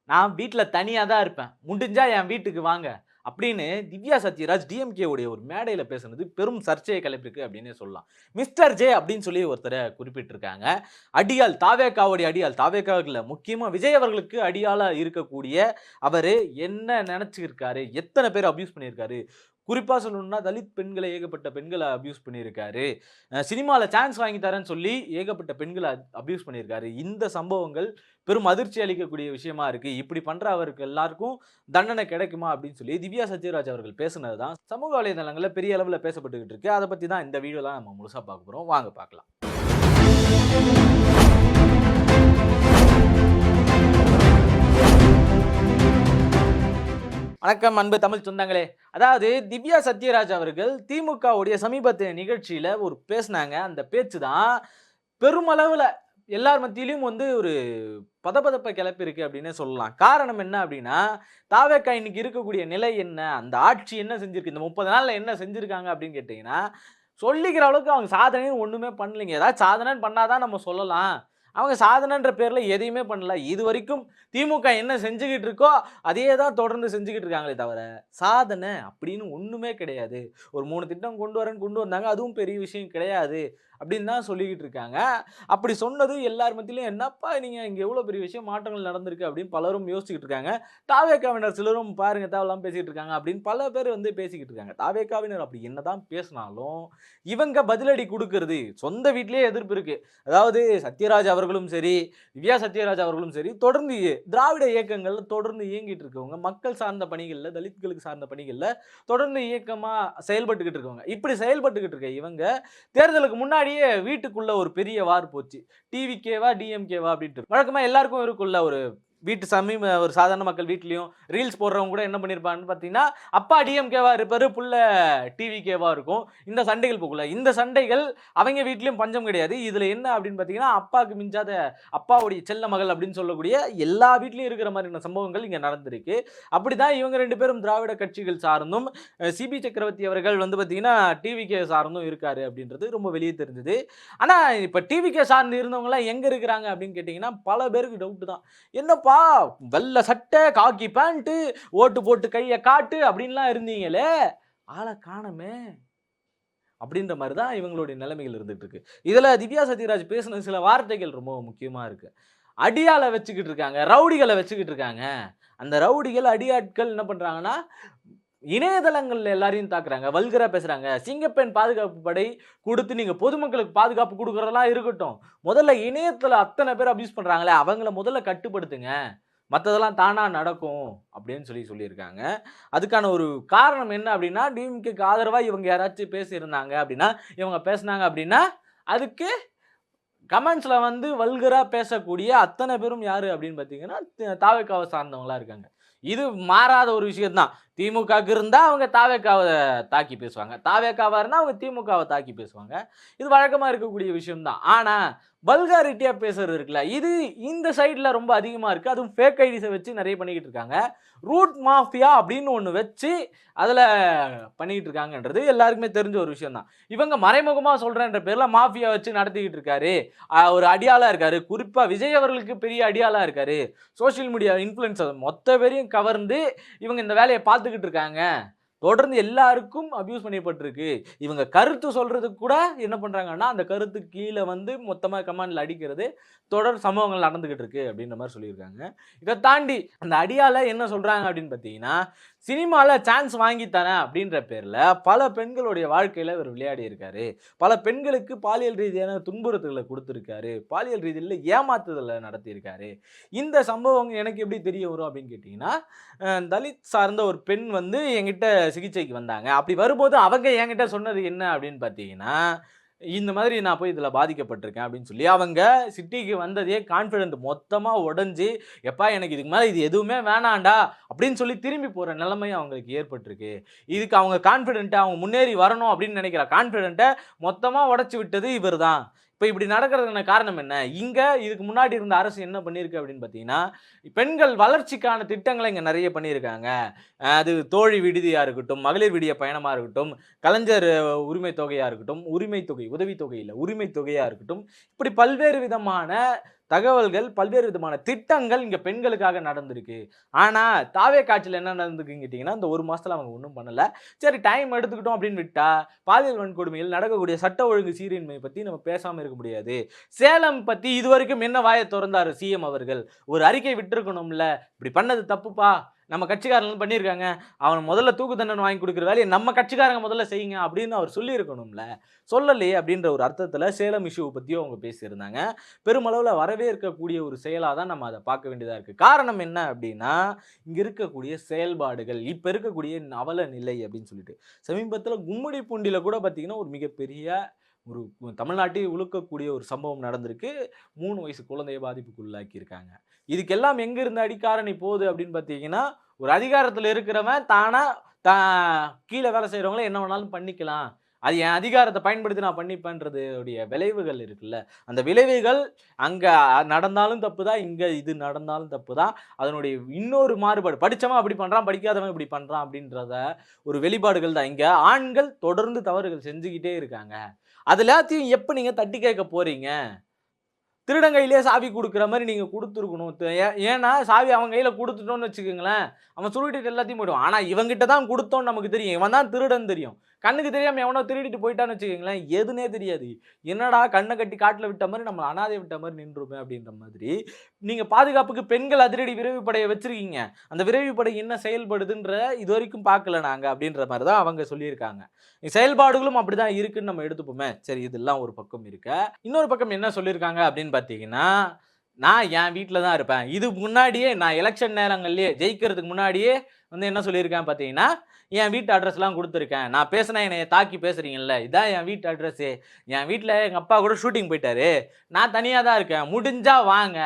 நான் வீட்ல தனியா தான் இருப்பேன். முடிஞ்சா என் வீட்டுக்கு வாங்க. அப்படின்னு திவ்யா சத்யராஜ் டிஎம்கே உடைய ஒரு மேடையில பேசுனது பெரும் சர்ச்சையை கிளப்பியிருக்கு அப்படின்னே சொல்லலாம். மிஸ்டர் ஜே அப்படின்னு சொல்லி ஒருத்தர குறிப்பிட்டிருக்காங்க. அடியாள் தாவேகாவுடைய அடியாள் தாவேகாவுக்கு இல்ல, முக்கியமா விஜய் அவர்களுக்கு அடியாளா இருக்கக்கூடிய அவரு என்ன நெனச்சிருக்காரு? எத்தன பேர அபியூஸ் பண்ணியிருக்காரு? குறிப்பா சொல்லணும்னா தலித் பெண்கள ஏகப்பட்ட பெண்கள அபியூஸ் பண்ணியிருக்காரு. சினிமால சான்ஸ் வாங்கி தரேன்னு சொல்லி ஏகப்பட்ட பெண்கள அபியூஸ் பண்ணியிருக்காரு. இந்த சம்பவங்கள் பெரும் அதிர்ச்சி அளிக்கக்கூடிய விஷயமா இருக்கு. இப்படி பண்ற அவருக்கு எல்லாருக்கும் தண்டனை கிடைக்குமா அப்படின்னு சொல்லி திவ்யா சத்யராஜ் அவர்கள் பேசுனது தான் சமூக வலைதளங்கள்ல பெரிய அளவுல பேசப்பட்டுக்கிட்டு இருக்கு. அத பத்தி தான் இந்த வீடியோல நம்ம முழுசா பார்க்க போறோம். வாங்க பார்க்கலாம். வணக்கம் அன்பு தமிழ் சொந்தங்களே. அதாவது திவ்யா சத்யராஜ் அவர்கள் திமுகவுடைய சமீபத்திய நிகழ்ச்சியில ஒரு பேசினாங்க. அந்த பேச்சு தான் பெருமளவுல எல்லார் மத்தியிலும் வந்து ஒரு பதபதப்ப கிளப்பியிருக்கு அப்படின்னே சொல்லலாம். காரணம் என்ன அப்படின்னா, தாவேக்கா இன்னைக்கு இருக்கக்கூடிய நிலை என்ன? அந்த ஆட்சி என்ன செஞ்சிருக்கு? இந்த 30 நாள்ல என்ன செஞ்சிருக்காங்க அப்படின்னு கேட்டீங்கன்னா, சொல்லிக்கிற அளவுக்கு அவங்க சாதனைன்னு ஒண்ணுமே பண்ணலைங்க. ஏதாவது சாதனைன்னு பண்ணா தான் நம்ம சொல்லலாம். அவங்க சாதனைன்ற பேர்ல எதையுமே பண்ணல. இதுவரைக்கும் திமுக என்ன செஞ்சுகிட்டு இருக்கோ, அதையே தான் தொடர்ந்து செஞ்சுகிட்டு இருக்காங்களே தவிர, சாதனை அப்படின்னு ஒண்ணுமே கிடையாது. ஒரு 3 திட்டம் கொண்டு வரேன்னு கொண்டு வந்தாங்க. அதுவும் பெரிய விஷயம் கிடையாது. அப்படின்னு தான் சொல்லிக்கிட்டு இருக்காங்க. அப்படி சொன்னது எல்லார் மத்தியிலும் என்னப்பா நீங்க இங்க எவ்வளோ பெரிய விஷயம் மாற்றங்கள் நடந்திருக்கு அப்படின்னு பலரும் யோசிச்சுக்கிட்டு இருக்காங்க. தாவேக்காவினர் சிலரும் பாருங்க தேவையில்லாம பேசிக்கிட்டு இருக்காங்க அப்படின்னு பல பேர் வந்து பேசிக்கிட்டு இருக்காங்க. தாவேக்காவினர் அப்படி என்னதான் பேசினாலும், இவங்க பதிலடி குடுக்குறது சொந்த வீட்டிலேயே எதிர்ப்பு இருக்கு. அதாவது சத்யராஜ் அவர்களும் சரி, திவ்யா சத்யராஜ் அவர்களும் சரி, தொடர்ந்து திராவிட இயக்கங்கள்ல தொடர்ந்து இயங்கிட்டு இருக்கவங்க, மக்கள் சார்ந்த பணிகள்ல, தலித்களுக்கு சார்ந்த பணிகள்ல தொடர்ந்து இயக்கமா செயல்பட்டுக்கிட்டு இருக்கவங்க. இப்படி செயல்பட்டுக்கிட்டு இருக்க இவங்க தேர்தலுக்கு முன்னாடியே வீட்டுக்குள்ள ஒரு பெரிய வார் போச்சு. டிவிகேவா, டிஎம்கேவா அப்படின்ட்டு. வழக்கமா எல்லாருக்கும் இருக்குல்ல ஒரு வீட்டு ஒரு சாதாரண மக்கள் வீட்லயும் ரீல்ஸ் போடுறவங்க கூட என்ன பண்ணியிருப்பாங்கன்னு பார்த்தீங்கன்னா, அப்பா டிஎம்கேவா இருப்பாரு, புள்ள டிவிகேவா இருக்கும். இந்த சண்டைகள் போக்குள்ள. இந்த சண்டைகள் அவங்க வீட்லயும் பஞ்சம் கிடையாது. இதுல என்ன அப்படின்னு பார்த்தீங்கன்னா, அப்பாவுக்கு மிஞ்சாத அப்பாவுடைய செல்ல மகள் அப்படின்னு சொல்லக்கூடிய எல்லா வீட்லயும் இருக்கிற மாதிரியான சம்பவங்கள் இங்க நடந்திருக்கு. அப்படிதான் இவங்க 2 பேரும் திராவிட கட்சிகள் சார்ந்தும், சிபி சக்கரவர்த்தி அவர்கள் வந்து பார்த்தீங்கன்னா, டிவிகே சார்ந்தும் இருக்காரு அப்படின்றது ரொம்ப வெளிய தெரிஞ்சது. ஆனா, இப்ப டிவிகே சார்ந்து இருந்தவங்கலாம் எங்க இருக்கிறாங்க அப்படின்னு கேட்டீங்கன்னா, பல பேருக்கு டவுட் தான். என்னப்பா வெள்ள சட்டை, காக்கி பேண்ட், ஓட்டு போட்டு கைய காட்டு அப்படின்லாம் இருந்தீங்களே, ஆள காணோமே! அப்படின்ற மாரி தான் இவங்களுடைய நிலைமைகள் இருந்துட்டு இருக்கு. இதுல திவ்யா சத்யராஜ் பேசின சில வார்த்தைகள் ரொம்ப முக்கியமா இருக்கு. அடியாள வச்சுக்கிட்டு இருக்காங்க. ரவுடிகள வச்சுக்கிட்டு இருக்காங்க. அந்த ரவுடிகள், அடியாட்கள் என்ன பண்றாங்கன்னா, இணையதளங்கள்ல எல்லாரையும் தாக்குறாங்க. வல்கரா பேசுறாங்க. சிங்கப்பெண் பாதுகாப்பு படை குடுத்து நீங்க பொதுமக்களுக்கு பாதுகாப்பு குடுக்குறதெல்லாம் இருக்கட்டும். முதல்ல இணையத்துல அத்தன பேர் அபியூஸ் பண்றாங்களே, அவங்கள முதல்ல கட்டுப்படுத்துங்க. மத்ததெல்லாம் தானா நடக்கும் அப்படின்னு சொல்லியிருக்காங்க. அதுக்கான ஒரு காரணம் என்ன அப்படின்னா, டிஎம்கேக்கு ஆதரவா இவங்க யாராச்சும் பேசியிருந்தாங்க அப்படின்னா, இவங்க பேசுனாங்க அப்படின்னா, அதுக்கு கமெண்ட்ஸ்ல வந்து வல்கரா பேசக்கூடிய அத்தன பேரும் யாரு அப்படின்னு பார்த்தீங்கன்னா, தாவேக்காவ சார்ந்தவங்களா இருக்காங்க. இது மாறாத ஒரு விஷயம் தான். திமுகக்கு இருந்தா அவங்க தாவேக்காவ தாக்கி பேசுவாங்க. தாவேக்காவா இருந்தா அவங்க திமுகவ தாக்கி பேசுவாங்க. இது வழக்கமா இருக்கக்கூடிய விஷயம் தான். ஆனா, வல்காரிட்டியா பேசுறது இருக்குல்ல, இது இந்த சைடுல ரொம்ப அதிகமா இருக்கு. அதுவும் ஃபேக் ஐடிஸ வச்சு நெறைய பண்ணிக்கிட்டு இருக்காங்க. ரூட் மாஃபியா அப்படின்னு ஒண்ணு வச்சு, அதுல பண்ணிக்கிட்டு இருக்காங்கன்றது எல்லாருக்குமே தெரிஞ்ச ஒரு விஷயம் தான். இவங்க மறைமுகமா சொல்றேன்ற பேர்ல மாஃபியா வச்சு நடத்திக்கிட்டு இருக்காரு. ஒரு அடியாளா இருக்காரு. குறிப்பா விஜய் அவர்களுக்கு பெரிய அடியாளா இருக்காரு. சோசியல் மீடியா இன்ஃப்ளூயன்சர் மொத்த பேரையும் கவர்ந்து இவங்க இந்த வேலைய பார்த்துக்கிட்டு இருக்காங்க. தொடர்ந்து எல்லாருக்கும் அபியூஸ் பண்ணப்பட்டிருக்கு. இவங்க கருத்து சொல்றதுக்கு கூட என்ன பண்றாங்கன்னா, அந்த கருத்துக்கு கீழ வந்து மொத்தமா கமெண்ட்ல அடிக்கிறது, தொடர் சம்பவங்கள் நடந்துகிட்டு இருக்கு அப்படின்ற மாரி சொல்லியிருக்காங்க. இத தாண்டி அந்த அடியாள என்ன சொல்றாங்க அப்படின்னு பார்த்தீங்கன்னா, சினிமால சான்ஸ் வாங்கி தரேன் அப்படின்ற பேர்ல பல பெண்களுடைய வாழ்க்கையில இவர் விளையாடி இருக்காரு. பல பெண்களுக்கு பாலியல் ரீதியான துன்புறுத்தல்கள குடுத்திருக்காரு. பாலியல் ரீதியில ஏமாத்துதல நடத்தியிருக்காரு. இந்த சம்பவம் எனக்கு எப்படி தெரிய வரும் அப்படின்னு கேட்டீங்கன்னா, தலித் சார்ந்த ஒரு பெண் வந்து என்கிட்ட சிகிச்சைக்கு வந்தாங்க. அப்படி வரும்போது அவங்க என்கிட்ட சொன்னது என்ன அப்படின்னு பார்த்தீங்கன்னா, இந்த மாதிரி நான் போய் இதில பாதிக்கப்பட்டிருக்கேன் அப்படின்னு சொல்லி, அவங்க சிட்டிக்கு வந்ததே கான்ஃபிடென்ட் மொத்தமா உடைஞ்சு, "எப்பா எனக்கு இதுக்கு மேல இது எதுவுமே வேணாம்டா" அப்படின்னு சொல்லி திரும்பி போற நிலைமை அவங்களுக்கு ஏற்பட்டிருக்கு. இதுக்கு அவங்க கான்ஃபிடென்ட்டா அவங்க முன்னேறி வரணும் அப்படின்னு நினைக்கிற கான்ஃபிடென்ட்ட மொத்தமா உடைச்சு விட்டது இவர் தான். இப்ப இப்படி நடக்கிறதுக்கான காரணம் என்ன? இங்க இதுக்கு முன்னாடி இருந்த அரசு என்ன பண்ணியிருக்கு அப்படின்னு பார்த்தீங்கன்னா, பெண்கள் வளர்ச்சிக்கான திட்டங்கள இங்க நெறைய பண்ணியிருக்காங்க. அது தோழி விடுதியா இருக்கட்டும், மகளிர் விடிய பயணமா இருக்கட்டும், கலைஞர் உரிமை தொகையா இருக்கட்டும், உரிமை தொகை, உதவித்தொகை இல்ல, உரிமை தொகையா இருக்கட்டும், இப்படி பல்வேறு விதமான தகவல்கள், பல்வேறு விதமான திட்டங்கள் இங்க பெண்களுக்காக நடந்திருக்கு. ஆனா, தாவேக்காட்சியில என்ன நடந்திருக்குன்னு கேட்டீங்கன்னா, இந்த 1 மாசத்துல அவங்க ஒண்ணும் பண்ணல. சரி டைம் எடுத்துக்கிட்டோம் அப்படின்னு விட்டா, பாலியல் வன்கொடுமையில் நடக்கக்கூடிய சட்ட ஒழுங்கு சீரின்மை பத்தி நம்ம பேசாம இருக்க முடியாது. சேலம் பத்தி இதுவரைக்கும் என்ன வாய தொறந்தாரு சிஎம் அவர்கள்? ஒரு அறிக்கை விட்டிருக்கணும்ல. இப்படி பண்ணது தப்புப்பா. நம்ம கட்சிக்காரங்க பண்ணியிருக்காங்க. அவன முதல்ல தூக்கு தண்டனை வாங்கி குடுக்குற வேலைய நம்ம கட்சிக்காரங்க முதல்ல செய்யுங்க அப்படின்னு அவர் சொல்லியிருக்கணும்ல. சொல்லலையே அப்படின்ற ஒரு அர்த்தத்துல சேலம் இஷ்யூவ பத்தியும் அவங்க பேசியிருந்தாங்க. பெருமளவுல வரவேற்கக்கூடிய ஒரு செயலா தான் நம்ம அத பார்க்க வேண்டியதா இருக்கு. காரணம் என்ன அப்படின்னா, இங்க இருக்கக்கூடிய செயல்பாடுகள், இப்ப இருக்கக்கூடிய அவல நிலை அப்படின்னு சொல்லிட்டு. சமீபத்தில கும்மிடிப்பூண்டியில கூட பார்த்தீங்கன்னா, ஒரு மிகப்பெரிய ஒரு தமிழ்நாட்டையே உலுக்கக்கூடிய ஒரு சம்பவம் நடந்திருக்கு. 3 வயசு குழந்தைய பாதிப்புக்குள்ளாக்கியிருக்காங்க. இதுக்கெல்லாம் எங்க இருந்து அடிக்காரணி போகுது அப்படின்னு பார்த்தீங்கன்னா, ஒரு அதிகாரத்தில இருக்கிறவன் தானா கீழ வேலை செய்றவங்கள என்ன வேணாலும் பண்ணிக்கலாம். அது என் அதிகாரத்த பயன்படுத்தி நான் பண்ணிப்பேன்றது உடைய விளைவுகள் இருக்குல்ல. அந்த விளைவுகள் அங்க நடந்தாலும் தப்பு தான். இங்க இது நடந்தாலும் தப்பு தான். அதனுடைய இன்னொரு மாறுபாடு. படிச்சவன் அப்படி பண்றான், படிக்காதவன் இப்படி பண்றான் அப்படின்றத ஒரு வெளிப்பாடுகள் தான். இங்க ஆண்கள் தொடர்ந்து தவறுகள் செஞ்சுகிட்டே இருக்காங்க. அது எல்லாத்தையும் எப்ப நீங்க தட்டி கேட்க போறீங்க? திருடன் கையிலேயே சாவி குடுக்குற மாரி நீங்க குடுத்துருக்கணும். ஏன்னா, சாவி அவன் கையில குடுத்துட்டோம்னு வச்சுக்கங்களேன், அவன் சுருட்டிட்டு எல்லாத்தையும் போயிடுவான். ஆனா, இவன்கிட்ட தான் குடுத்தோம்னு நமக்கு தெரியும். இவன் தான் திருடன்னு தெரியும். கண்ணுக்கு தெரியாம எவனோ திருடிட்டு போயிட்டான்னு வச்சுக்கங்களேன், எதுன்னே தெரியாது. என்னடா கண்ண கட்டி காட்டுல விட்ட மாரி, நம்மள அனாதை விட்ட மாரி நின்றுமே அப்படின்ற மாதிரி, நீங்க பாதுகாப்புக்கு பெண்கள் அதிரடி விரைவுப்படைய வச்சிருக்கீங்க. அந்த விரைவுப்படை என்ன செயல்படுதுன்ற இதுவரைக்கும் பார்க்கல நாங்க அப்படின்ற மாரி தான் அவங்க சொல்லியிருக்காங்க. செயல்பாடுகளும் அப்படிதான் இருக்குன்னு நம்ம எடுத்துப்போமே. சரி இதெல்லாம் ஒரு பக்கம் இருக்க. இன்னொரு பக்கம் என்ன சொல்லியிருக்காங்க அப்படின்னு பார்த்தீங்கன்னா, நான் என் வீட்ல தான் இருப்பேன். இதுக்கு முன்னாடியே நான் எலக்ஷன் நேரங்கள்லயே ஜெயிக்கிறதுக்கு முன்னாடியே வந்து என்ன சொல்லியிருக்கேன் பார்த்தீங்கன்னா, என் வீட்டு அட்ரஸ்லாம் குடுத்துருக்கேன். நான் பேசினா என்னைய தாக்கி பேசுறீங்கல்ல, இதான் என் வீட்டு அட்ரஸு. என் வீட்ல எங்க அப்பா கூட ஷூட்டிங் போயிட்டாரு. நான் தனியா தான் இருக்கேன். முடிஞ்சா வாங்க.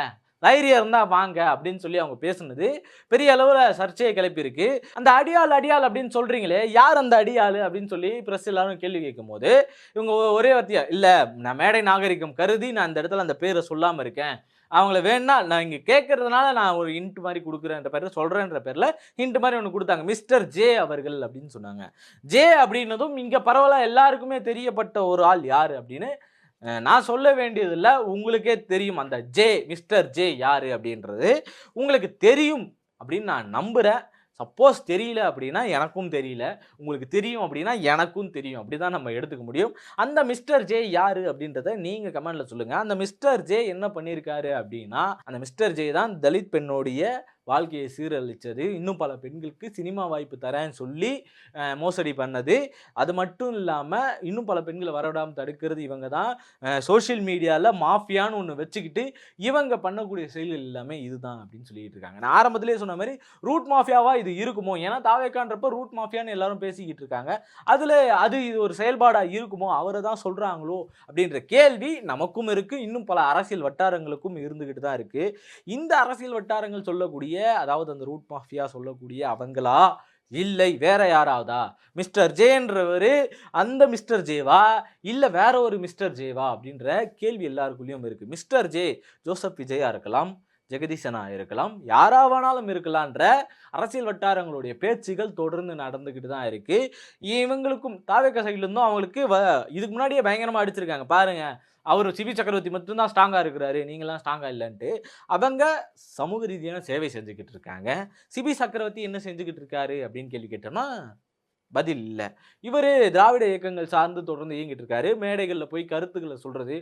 தைரியம் இருந்தா வாங்க அப்படின்னு சொல்லி அவங்க பேசுனது பெரிய அளவுல சர்ச்சையை கிளப்பியிருக்கு. அந்த அடியாள் அடியாள் அப்படின்னு சொல்றீங்களே, யார் அந்த அடியாளு அப்படின்னு சொல்லி பிரஸ் எல்லாரும் கேள்வி கேட்கும்போது, இவங்க ஒரே வார்த்தையா, இல்ல நான் மேடை நாகரிகம் கருதி நான் அந்த இடத்துல அந்த பேரை சொல்லாம இருக்கேன். அவங்கள வேணுனா நான் இங்க கேட்கறதுனால நான் ஒரு ஹிண்ட் மாரி குடுக்குறேன்ற பேர்ல சொல்றேன்ற பேர்ல ஹிண்ட் மாரி ஒண்ணு குடுத்தாங்க. மிஸ்டர் ஜே அவர்கள் அப்படின்னு சொன்னாங்க. ஜே அப்படின்னதும் இங்க பரவலா எல்லாருக்குமே தெரியப்பட்ட ஒரு ஆள் யாரு அப்படின்னு நான் சொல்ல வேண்டியதில்ல. உங்களுக்கே தெரியும் அந்த ஜே, மிஸ்டர் ஜே யாரு அப்படின்றது. உங்களுக்கு தெரியும் அப்படின்னு நான் நம்புறேன். சப்போஸ் தெரியல அப்படின்னா எனக்கும் தெரியல. உங்களுக்கு தெரியும் அப்படின்னா எனக்கும் தெரியும். அப்படிதான் நம்ம எடுத்துக்க முடியும். அந்த மிஸ்டர் ஜே யாரு அப்படின்றத நீங்க கமெண்ட்ல சொல்லுங்க. அந்த மிஸ்டர் ஜே என்ன பண்ணியிருக்காரு அப்படின்னா, அந்த மிஸ்டர் ஜே தான் தலித் பெண்ணோடைய வாழ்க்கையை சீரழிச்சது. இன்னும் பல பெண்களுக்கு சினிமா வாய்ப்பு தரேன்னு சொல்லி மோசடி பண்ணது. அது மட்டும் இல்லாம இன்னும் பல பெண்கள வரவிடாம தடுக்கிறது இவங்க தான். சோசியல் மீடியால மாஃபியான்னு ஒண்ணு வச்சுக்கிட்டு இவங்க பண்ணக்கூடிய செயல்கள் எல்லாமே இதுதான் அப்படின்னு சொல்லிட்டு இருக்காங்க. நான் ஆரம்பத்திலேயே சொன்ன மாரி ரூட் மாஃபியாவா இது இருக்குமோ? ஏன்னா தாவேக்கான்றப்ப ரூட் மாஃபியான்னு எல்லாரும் பேசிக்கிட்டு இருக்காங்க. அதுல இது ஒரு செயல்பாடா இருக்குமோ? அவர தான் சொல்றாங்களோ? அப்படின்ற கேள்வி நமக்கும் இருக்கு. இன்னும் பல அரசியல் வட்டாரங்களுக்கும் இருந்துகிட்டு தான் இருக்கு. இந்த அரசியல் வட்டாரங்கள் சொல்லக்கூடிய அதாவது அந்த ரூட் மாஃபியா சொல்லக்கூடிய அவங்களா? இல்லை வேற யாராவதா? மிஸ்டர் ஜேன்றவரு அந்த மிஸ்டர் ஜேவா? இல்ல வேற ஒரு மிஸ்டர் ஜேவா? அப்படின்ற கேள்வி எல்லாருக்குள்ளயும் இருக்கு. மிஸ்டர் ஜே ஜோசப் விஜயா இருக்கலாம். ஜெகதீசனா இருக்கலாம். யாரா வேணாலும் இருக்கலான்ற அரசியல் வட்டாரங்களுடைய பேச்சுகள் தொடர்ந்து நடந்துகிட்டு தான் இருக்கு. இவங்களுக்கும் தாவேக்கா சைடுல இருந்தும் அவங்களுக்கு இதுக்கு முன்னாடியே பயங்கரமா அடிச்சிருக்காங்க. பாருங்க அவரு சிபி சக்கரவர்த்தி மட்டும் தான் ஸ்ட்ராங்கா இருக்கிறாரு. நீங்கலாம் ஸ்ட்ராங்கா இல்லன்ட்டு. அவங்க சமூக ரீதியான சேவை செஞ்சுகிட்டு இருக்காங்க. சிபி சக்கரவர்த்தி என்ன செஞ்சுகிட்டு இருக்காரு அப்படின்னு கேள்வி கேட்டோம்னா, பதில் இல்ல. இவரு திராவிட இயக்கங்கள் சார்ந்து தொடர்ந்து இயங்கிட்டு இருக்காரு. மேடைகள்ல போய் கருத்துக்கள சொல்றது,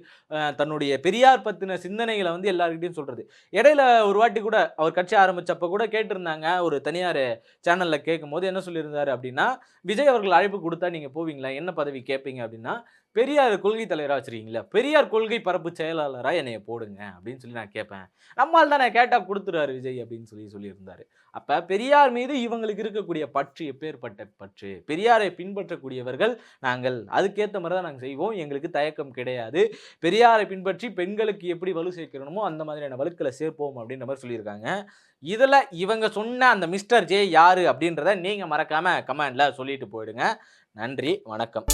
தன்னுடைய பெரியார் பத்தின சிந்தனைகள வந்து எல்லார்கிட்டயும் சொல்றது. இடையில ஒரு வாட்டி கூட அவர் கட்சி ஆரம்பிச்சப்ப கூட கேட்டிருந்தாங்க. ஒரு தனியார் சேனல்ல கேட்கும்போது என்ன சொல்லியிருந்தாரு அப்படின்னா, "விஜய் அவர்கள் அழைப்பு குடுத்தா நீங்க போவீங்களா? என்ன பதவி கேட்பீங்க?" அப்படின்னா, "பெரியார் கொள்கை தலைவரா வச்சிருக்கீங்கல்ல, பெரியார் கொள்கை பரப்பு செயலாளரா என்னைய போடுங்க" அப்படின்னு சொல்லி நான் கேட்பேன். "நம்மால் தானே கேட்டா குடுத்துருவாரு விஜய்" அப்படின்னு சொல்லியிருந்தாரு. அப்ப பெரியார் மீது இவங்களுக்கு இருக்கக்கூடிய பற்று எப்பேற்பட்ட பற்று? பெரியாரை பின்பற்றக்கூடியவர்கள் நாங்கள். அதுக்கேத்த மாரி தான் நாங்க செய்வோம். எங்களுக்கு தயக்கம் கிடையாது. பெரியாரை பின்பற்றி பெண்களுக்கு எப்படி வலு சேர்க்கிறோமோ, அந்த மாதிரியான வலுக்கள சேர்ப்போம் அப்படின்ற மாரி சொல்லியிருக்காங்க. இதுல இவங்க சொன்ன அந்த மிஸ்டர் ஜே யாரு அப்படின்றத நீங்க மறக்காம கமெண்ட்ல சொல்லிட்டு போயிடுங்க. நன்றி, வணக்கம்.